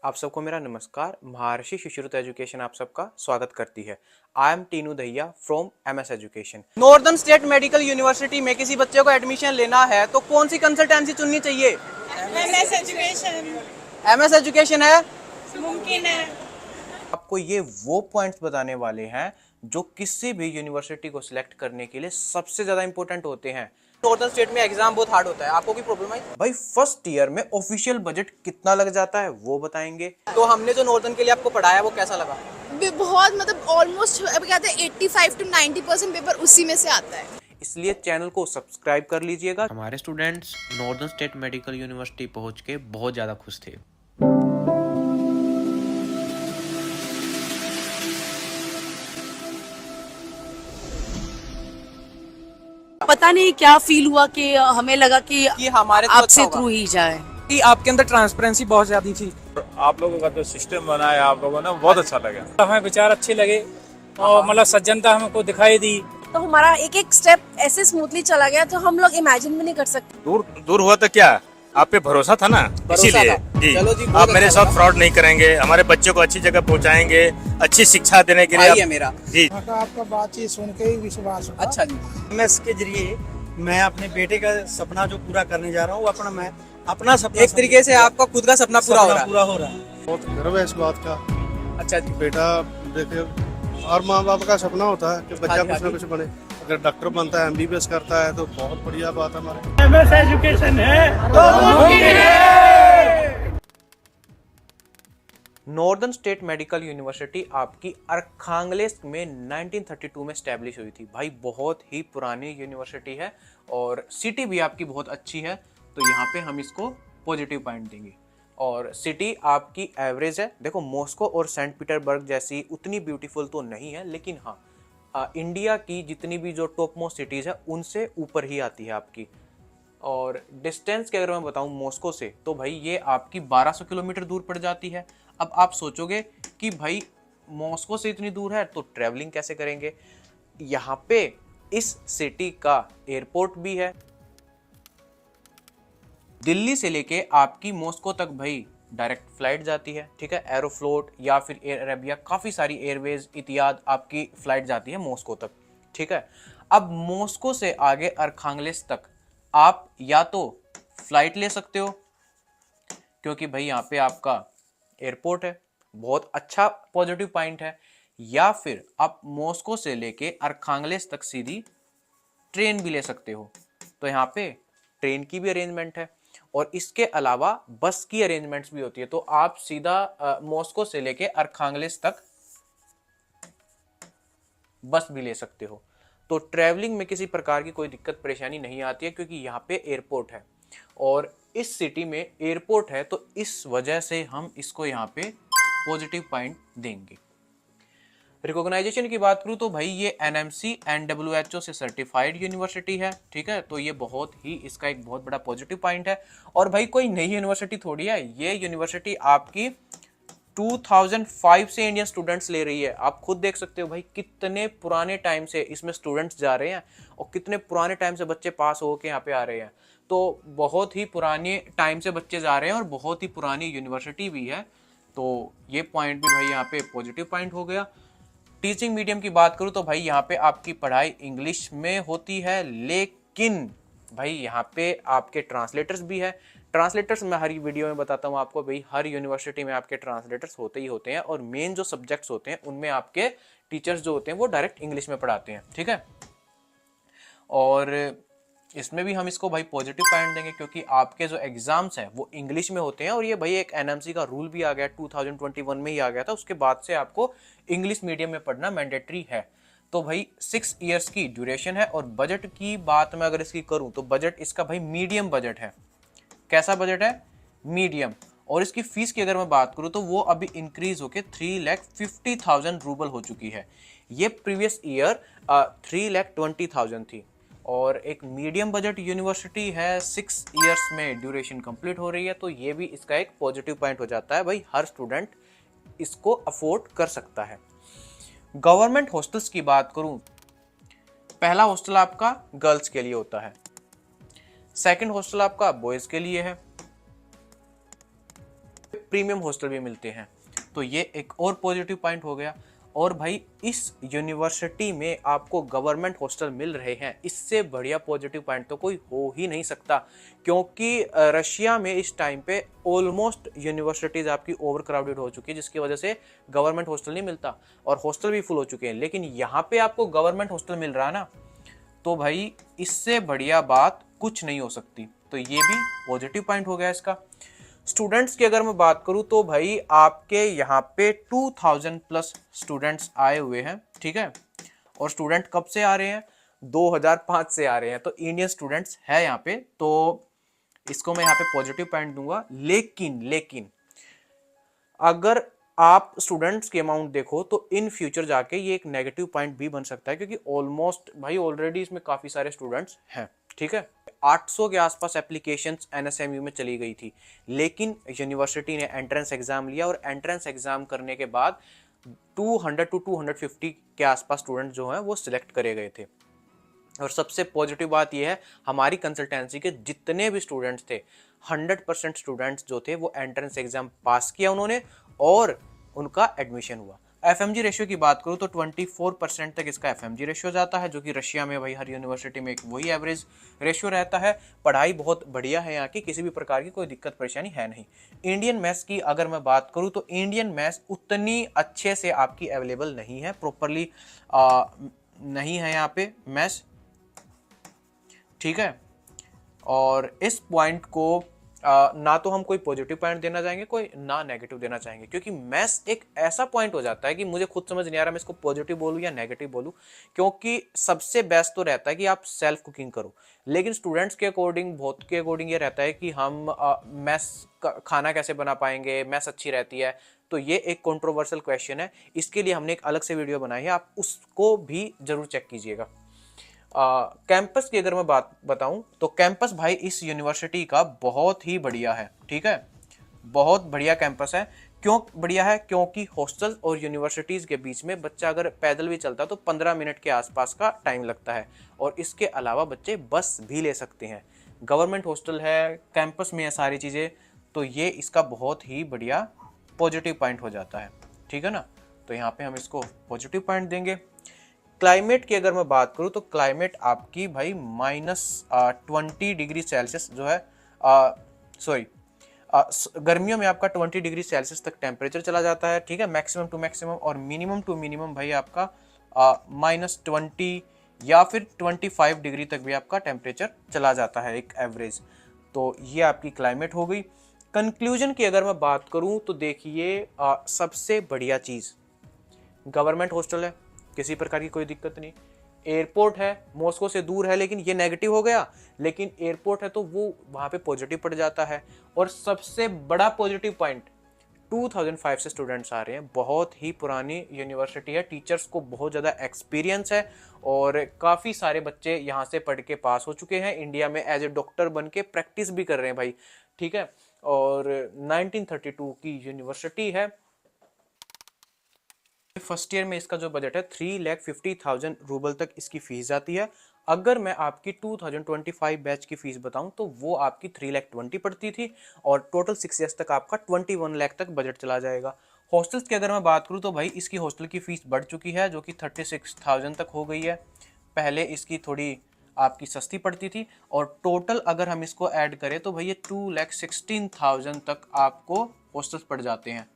आप सबको मेरा नमस्कार। महर्षि शिशुरुत एजुकेशन आप सबका स्वागत करती है। I am Tinu Dahiya from MS education. Northern state medical university में किसी बच्चे को एडमिशन लेना है तो कौन सी कंसल्टेंसी चुननी चाहिए? MS education. एमएस एजुकेशन है। मुमकिन है। आपको ये वो पॉइंट्स बताने वाले हैं जो किसी भी यूनिवर्सिटी को सिलेक्ट करने के लिए सबसे ज्यादा इंपॉर्टेंट होते हैं। नॉर्दर्न स्टेट में एग्जाम बहुत हार्ड होता है। आपको कोई प्रॉब्लम आई? भाई फर्स्ट ईयर में ऑफिशियल बजट कितना लग जाता है वो बताएंगे। तो हमने जो नॉर्दर्न के लिए आपको पढ़ाया वो कैसा लगा? बहुत मतलब ऑलमोस्ट कहते हैं 85 to 90% पेपर उसी में से आता है। इसलिए चैनल को सब्सक्राइब कर लीजिएगा। हमारे students northern state medical university पहुंच के बहुत ज़्यादा खुश थे। पता नहीं क्या फील हुआ कि हमें लगा कि हमारे आपसे थ्रू ही जाए। कि आपके अंदर ट्रांसपेरेंसी बहुत ज्यादा थी। आप लोगों का जो सिस्टम बना है आप लोगों ने बहुत अच्छा लगा। हमें विचार अच्छे लगे और मतलब सज्जनता हमको दिखाई दी। तो हमारा एक एक स्टेप ऐसे स्मूथली चला गया तो हम लोग इमेजिन भी नहीं कर सकते। दूर हुआ तो क्या, आप पे भरोसा था ना, इसीलिए जी चलो जी, आप मेरे साथ फ्रॉड नहीं करेंगे, हमारे बच्चों को अच्छी जगह पहुंचाएंगे, अच्छी शिक्षा देने के लिए भाई है मेरा जी। आपका बातचीत सुन के ही विश्वास हुआ। अच्छा जी। एमएस के जरिए मैं अपने बेटे का सपना जो पूरा करने जा रहा हूँ अपना सपना एक तरीके से आपका खुद का सपना पूरा हो रहा है। बहुत गर्व है इस बात का। अच्छा जी। बेटा देखे, और माँ बाप का सपना होता है कि बच्चा कुछ ना कुछ बने। अगर डॉक्टर बनता है, एमबीबीएस करता है तो बहुत बढ़िया बात है। हमारे एमएस एजुकेशन है तो मुमकिन है। नॉर्दर्न स्टेट मेडिकल यूनिवर्सिटी आपकी अरखांगलेस्क में 1932 में स्टैब्लिश हुई थी। भाई बहुत ही पुरानी यूनिवर्सिटी है और सिटी भी आपकी बहुत अच्छी है, तो यहाँ पे हम इसको पॉजिटिव पॉइंट देंगे। और सिटी आपकी एवरेज है। देखो मॉस्को और सेंट पीटरबर्ग जैसी उतनी ब्यूटीफुल तो नहीं है, लेकिन हाँ इंडिया की जितनी भी जो टॉप मोस्ट सिटीज़ है उनसे ऊपर ही आती है आपकी। और डिस्टेंस की अगर मैं बताऊं मॉस्को से, तो भाई ये आपकी 1200 किलोमीटर दूर पड़ जाती है। अब आप सोचोगे कि भाई मॉस्को से इतनी दूर है तो ट्रैवलिंग कैसे करेंगे? यहाँ पे इस सिटी का एयरपोर्ट भी है। दिल्ली से लेके आपकी मॉस्को तक भाई डायरेक्ट फ्लाइट जाती है, ठीक है। एरोफ्लोट या फिर एयर अरेबिया, काफ़ी सारी एयरवेज इतियाद आपकी फ्लाइट जाती है मॉस्को तक, ठीक है। अब मॉस्को से आगे अरखांगलेस्क तक आप या तो फ्लाइट ले सकते हो, क्योंकि भाई यहाँ पे आपका एयरपोर्ट है, बहुत अच्छा पॉजिटिव पॉइंट है। या फिर आप मॉस्को से लेके अरखांगलेस्क तक सीधी ट्रेन भी ले सकते हो, तो यहाँ पे ट्रेन की भी अरेंजमेंट है और इसके अलावा बस की अरेंजमेंट्स भी होती है। तो आप सीधा मॉस्को से लेके अरखांगलेस्क तक बस भी ले सकते हो। तो ट्रैवलिंग में किसी प्रकार की कोई दिक्कत परेशानी नहीं आती है, क्योंकि यहाँ पे एयरपोर्ट है और इस सिटी में एयरपोर्ट है, तो इस वजह से हम इसको यहाँ पे पॉजिटिव पॉइंट देंगे। रिकॉग्नाइजेशन की बात करूँ तो भाई ये NMC NWHO से सर्टिफाइड यूनिवर्सिटी है, ठीक है। तो ये बहुत ही इसका एक बहुत बड़ा पॉजिटिव पॉइंट है। और भाई कोई नई यूनिवर्सिटी थोड़ी है, ये यूनिवर्सिटी आपकी 2005 से इंडियन स्टूडेंट्स ले रही है। आप खुद देख सकते हो भाई कितने पुराने टाइम से इसमें स्टूडेंट्स जा रहे हैं और कितने पुराने टाइम से बच्चे पास होके यहाँ पे आ रहे हैं। तो बहुत ही पुराने टाइम से बच्चे जा रहे हैं और बहुत ही पुरानी यूनिवर्सिटी भी है, तो ये पॉइंट भी भाई यहाँ पे पॉजिटिव पॉइंट हो गया। टीचिंग मीडियम की बात करूँ तो भाई यहाँ पे आपकी पढ़ाई इंग्लिश में होती है, लेकिन भाई यहाँ पे आपके ट्रांसलेटर्स भी है। ट्रांसलेटर्स मैं हर वीडियो में बताता हूँ आपको, भाई हर यूनिवर्सिटी में आपके ट्रांसलेटर्स होते ही होते हैं और मेन जो सब्जेक्ट्स होते हैं उनमें आपके टीचर्स जो होते हैं वो डायरेक्ट इंग्लिश में पढ़ाते हैं, ठीक है। और इसमें भी हम इसको भाई पॉजिटिव पॉइंट देंगे, क्योंकि आपके जो एग्जाम्स हैं वो इंग्लिश में होते हैं। और ये भाई एक NMC का रूल भी आ गया, 2021 में ही आ गया था, उसके बाद से आपको इंग्लिश मीडियम में पढ़ना मैंडेटरी है। तो भाई 6 इयर्स की ड्यूरेशन है। और बजट की बात मैं अगर इसकी करूं तो बजट इसका भाई मीडियम बजट है। कैसा बजट है? मीडियम। और इसकी फीस की अगर मैं बात करूं तो वो अभी इंक्रीज होके 3,50,000 रूबल हो चुकी है। ये प्रीवियस ईयर 3,20,000 थी। और एक मीडियम बजट यूनिवर्सिटी है, 6 इयर्स में ड्यूरेशन कंप्लीट हो रही है, तो ये भी इसका एक पॉजिटिव पॉइंट हो जाता है। भाई हर स्टूडेंट इसको अफोर्ड कर सकता है। गवर्नमेंट हॉस्टल्स की बात करूं, पहला हॉस्टल आपका गर्ल्स के लिए होता है, सेकंड हॉस्टल आपका बॉयज के लिए है, प्रीमियम हॉस्टल भी मिलते हैं। तो ये एक और पॉजिटिव पॉइंट हो गया। और भाई इस यूनिवर्सिटी में आपको गवर्नमेंट हॉस्टल मिल रहे हैं, इससे बढ़िया पॉजिटिव पॉइंट तो कोई हो ही नहीं सकता। क्योंकि रशिया में इस टाइम पे ऑलमोस्ट यूनिवर्सिटीज़ आपकी ओवर क्राउडेड हो चुकी है, जिसकी वजह से गवर्नमेंट हॉस्टल नहीं मिलता और हॉस्टल भी फुल हो चुके हैं। लेकिन यहाँ पे आपको गवर्नमेंट हॉस्टल मिल रहा है ना, तो भाई इससे बढ़िया बात कुछ नहीं हो सकती। तो ये भी पॉजिटिव पॉइंट हो गया इसका। स्टूडेंट्स की अगर मैं बात करूं तो भाई आपके यहाँ पे 2000 प्लस स्टूडेंट्स आए हुए हैं, ठीक है। और स्टूडेंट कब से आ रहे हैं? 2005 से आ रहे हैं, तो इंडियन स्टूडेंट्स है यहाँ पे, तो इसको मैं यहाँ पे पॉजिटिव पॉइंट दूंगा। लेकिन अगर आप स्टूडेंट्स के अमाउंट देखो तो इन फ्यूचर जाके ये एक नेगेटिव पॉइंट भी बन सकता है, क्योंकि ऑलमोस्ट भाई ऑलरेडी इसमें काफ़ी सारे स्टूडेंट्स हैं, ठीक है। 800 के आसपास एप्लीकेशंस एनएसएमयू में चली गई थी, लेकिन यूनिवर्सिटी ने एंट्रेंस एग्जाम लिया और एंट्रेंस एग्जाम करने के बाद 200 टू 250 के आसपास स्टूडेंट जो हैं वो सिलेक्ट करे गए थे। और सबसे पॉजिटिव बात यह है, हमारी कंसल्टेंसी के जितने भी स्टूडेंट्स थे 100% स्टूडेंट्स जो थे वो एंट्रेंस एग्जाम पास किया उन्होंने और उनका एडमिशन हुआ। एफएमजी रेशियो की बात करूँ तो 24% तक इसका एफएमजी रेशियो जाता है, जो कि रशिया में भाई हर यूनिवर्सिटी में एक वही एवरेज रेशियो रहता है। पढ़ाई बहुत बढ़िया है यहाँ की, किसी भी प्रकार की कोई दिक्कत परेशानी है नहीं। इंडियन मैथ्स की अगर मैं बात करूँ तो इंडियन मैथ्स उतनी अच्छे से आपकी अवेलेबल नहीं है, प्रॉपरली नहीं है यहाँ पे मैथ्स, ठीक है। और इस पॉइंट को ना तो हम कोई पॉजिटिव पॉइंट देना चाहेंगे, कोई ना नेगेटिव देना चाहेंगे, क्योंकि मैथ्स एक ऐसा पॉइंट हो जाता है कि मुझे खुद समझ नहीं आ रहा मैं इसको पॉजिटिव बोलूँ या नेगेटिव बोलूँ। क्योंकि सबसे बेस्ट तो रहता है कि आप सेल्फ कुकिंग करो, लेकिन स्टूडेंट्स के अकॉर्डिंग, बहुत के अकॉर्डिंग ये रहता है कि हम मैथ्स खाना कैसे बना पाएंगे, मैथ्स अच्छी रहती है। तो ये एक कंट्रोवर्शियल क्वेश्चन है, इसके लिए हमने एक अलग से वीडियो बनाई है, आप उसको भी जरूर चेक कीजिएगा। कैंपस की अगर मैं बात बताऊं तो कैंपस भाई इस यूनिवर्सिटी का बहुत ही बढ़िया है, ठीक है। बहुत बढ़िया कैंपस है। क्यों बढ़िया है? क्योंकि हॉस्टल और यूनिवर्सिटीज़ के बीच में बच्चा अगर पैदल भी चलता तो 15 मिनट के आसपास का टाइम लगता है, और इसके अलावा बच्चे बस भी ले सकते हैं। गवर्नमेंट हॉस्टल है, कैंपस में है सारी चीज़ें, तो ये इसका बहुत ही बढ़िया पॉजिटिव पॉइंट हो जाता है, ठीक है ना। तो यहाँ पे हम इसको पॉजिटिव पॉइंट देंगे। क्लाइमेट की अगर मैं बात करूँ तो क्लाइमेट आपकी भाई -20 डिग्री सेल्सियस जो है, गर्मियों में आपका 20 डिग्री सेल्सियस तक टेम्परेचर चला जाता है, ठीक है, मैक्सिमम टू मैक्सिमम। और मिनिमम टू मिनिमम भाई आपका -20 या फिर 25 डिग्री तक भी आपका टेम्परेचर चला जाता है, एक एवरेज। तो ये आपकी क्लाइमेट हो गई। कंक्लूजन की अगर मैं बात करूँ तो देखिए, सबसे बढ़िया चीज़ गवर्नमेंट हॉस्टल है, किसी प्रकार की कोई दिक्कत नहीं। एयरपोर्ट है, मॉस्को से दूर है, लेकिन ये नेगेटिव हो गया, लेकिन एयरपोर्ट है तो वो वहाँ पे पॉजिटिव पड़ जाता है। और सबसे बड़ा पॉजिटिव पॉइंट, 2005 से स्टूडेंट्स आ रहे हैं, बहुत ही पुरानी यूनिवर्सिटी है, टीचर्स को बहुत ज़्यादा एक्सपीरियंस है और काफ़ी सारे बच्चे यहाँ से पढ़ के पास हो चुके हैं, इंडिया में एज ए डॉक्टर बन के प्रैक्टिस भी कर रहे हैं भाई, ठीक है। और 1932 की यूनिवर्सिटी है। फर्स्ट ईयर में इसका जो बजट है 3,50,000 रूबल तक इसकी फीस जाती है। अगर मैं आपकी 2025 बैच की फीस बताऊं तो वो आपकी 3,20,000 पड़ती थी, और टोटल 6 ईयर्स तक आपका 21 लाख तक बजट चला जाएगा। हॉस्टल्स की अगर मैं बात करूं तो भाई इसकी हॉस्टल की फीस बढ़ चुकी है, जो कि 36,000 तक हो गई है। पहले इसकी थोड़ी आपकी सस्ती पड़ती थी, और टोटल अगर हम इसको ऐड करें तो भाई ये 2,16,000 तक आपको हॉस्टल्स पड़ जाते हैं।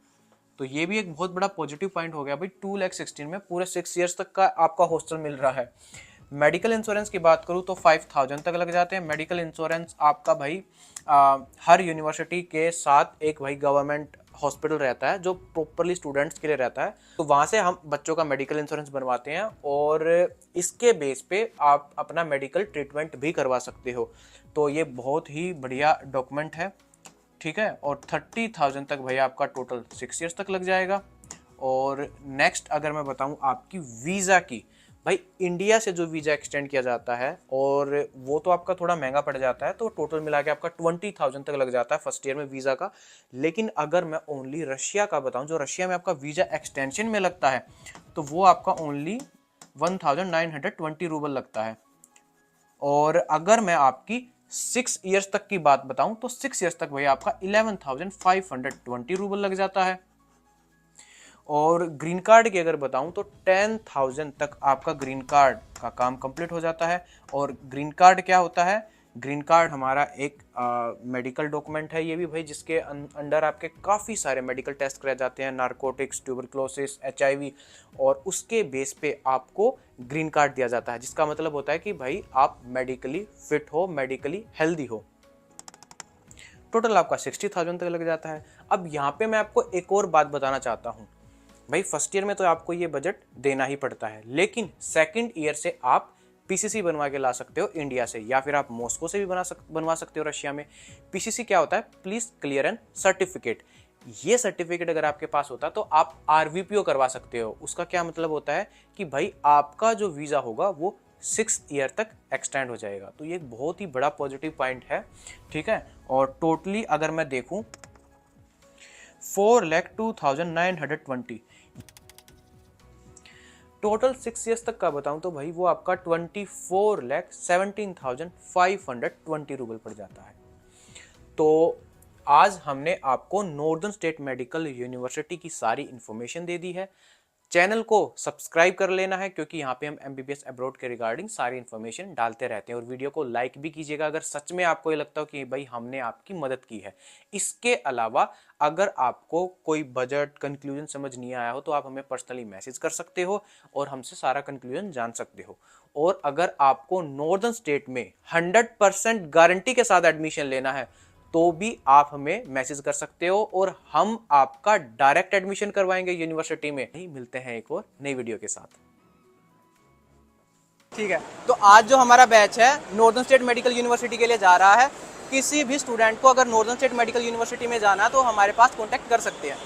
तो ये भी एक बहुत बड़ा पॉजिटिव पॉइंट हो गया भाई, 2,16,000 में पूरे 6 ईयर्स तक का आपका हॉस्टल मिल रहा है। मेडिकल इंश्योरेंस की बात करूँ तो 5,000 तक लग जाते हैं। मेडिकल इंश्योरेंस आपका भाई हर यूनिवर्सिटी के साथ एक भाई गवर्नमेंट हॉस्पिटल रहता है जो प्रॉपरली स्टूडेंट्स के लिए रहता है, तो वहाँ से हम बच्चों का मेडिकल इंश्योरेंस बनवाते हैं और इसके बेस पे आप अपना मेडिकल ट्रीटमेंट भी करवा सकते हो। तो ये बहुत ही बढ़िया डॉक्यूमेंट है, ठीक है। और 30,000 तक भाई आपका टोटल 6 ईयर्स तक लग जाएगा। और नेक्स्ट अगर मैं बताऊं आपकी वीज़ा की, भाई इंडिया से जो वीज़ा एक्सटेंड किया जाता है और वो तो आपका थोड़ा महंगा पड़ जाता है, तो टोटल मिला के आपका 20,000 तक लग जाता है फर्स्ट ईयर में वीज़ा का। लेकिन अगर मैं ओनली रशिया का बताऊं, जो रशिया में आपका वीज़ा एक्सटेंशन में लगता है, तो वो आपका ओनली 1,920 रूबल लगता है। और अगर मैं आपकी 6 इयर्स तक की बात बताऊं तो 6 इयर्स तक भाई आपका 11,520 रूबल लग जाता है। और ग्रीन कार्ड की अगर बताऊं तो 10,000 तक आपका ग्रीन कार्ड का काम कंप्लीट हो जाता है। और ग्रीन कार्ड क्या होता है? ग्रीन कार्ड हमारा एक मेडिकल डॉक्यूमेंट है ये भी भाई, जिसके अंडर आपके काफ़ी सारे मेडिकल टेस्ट कराए जाते हैं, नारकोटिक्स, ट्यूबरक्लोसिस, HIV, और उसके बेस पे आपको ग्रीन कार्ड दिया जाता है, जिसका मतलब होता है कि भाई आप मेडिकली फिट हो, मेडिकली हेल्दी हो। टोटल आपका 60,000 तक लग जाता है। अब यहाँ पे मैं आपको एक और बात बताना चाहता हूँ भाई, फर्स्ट ईयर में तो आपको ये बजट देना ही पड़ता है, लेकिन सेकंड ईयर से आप PCC बनवा के ला सकते हो इंडिया से, या फिर आप मॉस्को से भी बनवा सकते हो रशिया में। PCC क्या होता है? Police clearance certificate. ये सर्टिफिकेट अगर आपके पास होता तो आप RVPO करवा सकते हो। उसका क्या मतलब होता है कि भाई आपका जो वीज़ा होगा वो 6 ईयर तक एक्सटेंड हो जाएगा। तो ये एक बहुत ही बड़ा पॉजिटिव पॉइंट है, ठीक है। और टोटली अगर मैं देखूं 4,02,920 टोटल 6 इयर्स तक का बताऊं तो भाई वो आपका 24,17,520 रूबल पड़ जाता है। तो आज हमने आपको नॉर्दर्न स्टेट मेडिकल यूनिवर्सिटी की सारी इंफॉर्मेशन दे दी है। चैनल को सब्सक्राइब कर लेना है, क्योंकि यहाँ पे हम MBBS अब्रॉड के रिगार्डिंग सारी इन्फॉर्मेशन डालते रहते हैं। और वीडियो को लाइक भी कीजिएगा अगर सच में आपको ये लगता हो कि भाई हमने आपकी मदद की है। इसके अलावा अगर आपको कोई बजट कंक्लूजन समझ नहीं आया हो तो आप हमें पर्सनली मैसेज कर सकते हो और हमसे सारा कंक्लूजन जान सकते हो। और अगर आपको नॉर्दर्न स्टेट में 100% गारंटी के साथ एडमिशन लेना है तो भी आप हमें मैसेज कर सकते हो और हम आपका डायरेक्ट एडमिशन करवाएंगे यूनिवर्सिटी में। मिलते हैं एक और नई वीडियो के साथ। ठीक है, तो आज जो हमारा बैच है नॉर्दर्न स्टेट मेडिकल यूनिवर्सिटी के लिए जा रहा है। किसी भी स्टूडेंट को अगर नॉर्दर्न स्टेट मेडिकल यूनिवर्सिटी में जाना है तो हमारे पास कॉन्टैक्ट कर सकते हैं।